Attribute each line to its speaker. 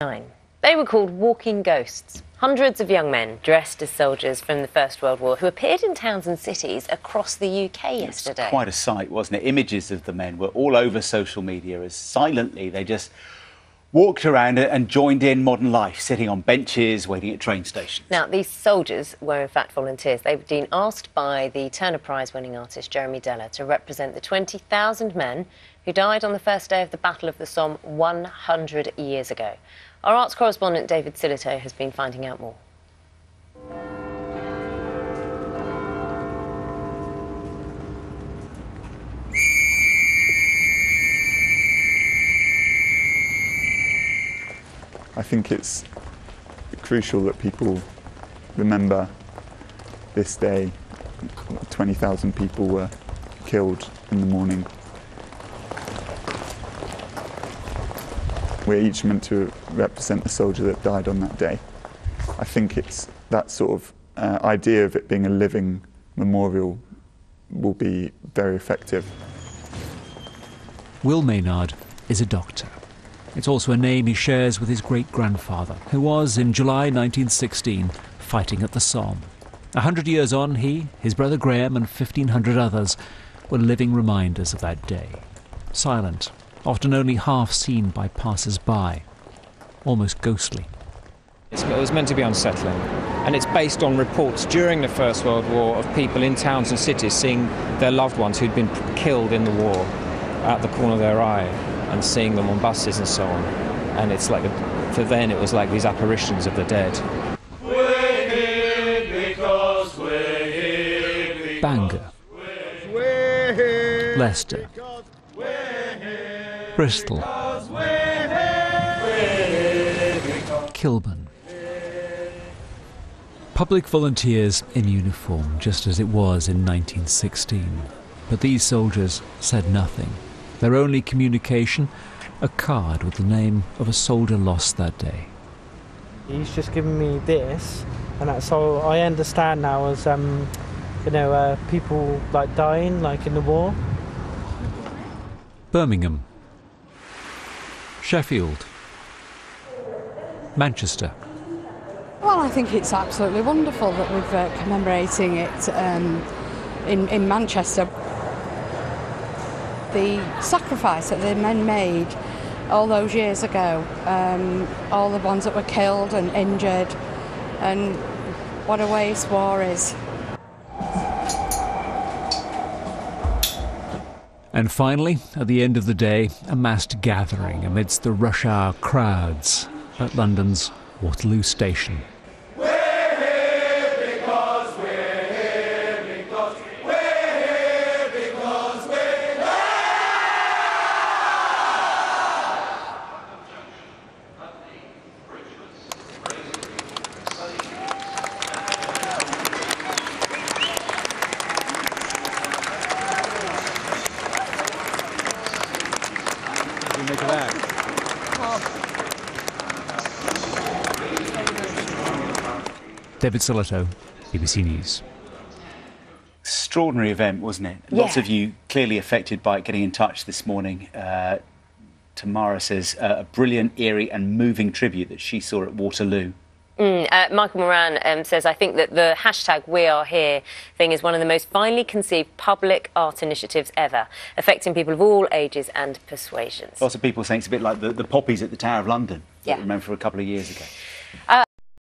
Speaker 1: They were called walking ghosts. Hundreds of young men dressed as soldiers from the First World War who appeared in towns and cities across the UK yesterday.
Speaker 2: It was quite a sight, wasn't it? Images of the men were all over social media as silently they just walked around and joined in modern life, sitting on benches, waiting at train stations.
Speaker 1: Now, these soldiers were in fact volunteers. They've been asked by the Turner Prize-winning artist Jeremy Deller to represent the 20,000 men who died on the first day of the Battle of the Somme 100 years ago. Our arts correspondent David Silito has been finding out more.
Speaker 3: I think it's crucial that people remember this day. 20,000 people were killed in the morning. We're each meant to represent the soldier that died on that day. I think it's that sort of idea of it being a living memorial will be very effective.
Speaker 4: Will Maynard is a doctor. It's also a name he shares with his great-grandfather, who was, in July 1916, fighting at the Somme. 100 years on, he, his brother Graham and 1,500 others were living reminders of that day. Silent, often only half seen by passers-by, almost ghostly.
Speaker 5: It was meant to be unsettling, and it's based on reports during the First World War of people in towns and cities seeing their loved ones who'd been killed in the war at the corner of their eye, and seeing them on buses and so on. And it's like, for then it was like these apparitions of the dead.
Speaker 4: Bangor, Leicester, Bristol, Kilburn. Public volunteers in uniform, just as it was in 1916. But these soldiers said nothing. Their only communication, a card with the name of a soldier lost that day.
Speaker 6: He's just given me this, and that's all I understand now as, people like dying, like in the war.
Speaker 4: Birmingham, Sheffield, Manchester.
Speaker 7: Well, I think it's absolutely wonderful that we're commemorating it in Manchester. The sacrifice that the men made all those years ago, all the ones that were killed and injured, and what a waste war is.
Speaker 4: And finally, at the end of the day, a massed gathering amidst the rush hour crowds at London's Waterloo Station. David Silito, BBC News.
Speaker 2: Extraordinary event, wasn't it?
Speaker 1: Yeah.
Speaker 2: Lots of you clearly affected by it getting in touch this morning. Tamara says a brilliant, eerie and moving tribute that she saw at Waterloo.
Speaker 1: Michael Moran says, I think that the hashtag We Are Here thing is one of the most finely conceived public art initiatives ever, affecting people of all ages and persuasions.
Speaker 2: Lots of people saying it's a bit like the poppies at the Tower of London that
Speaker 1: Yeah.
Speaker 2: I remember for a couple of years ago.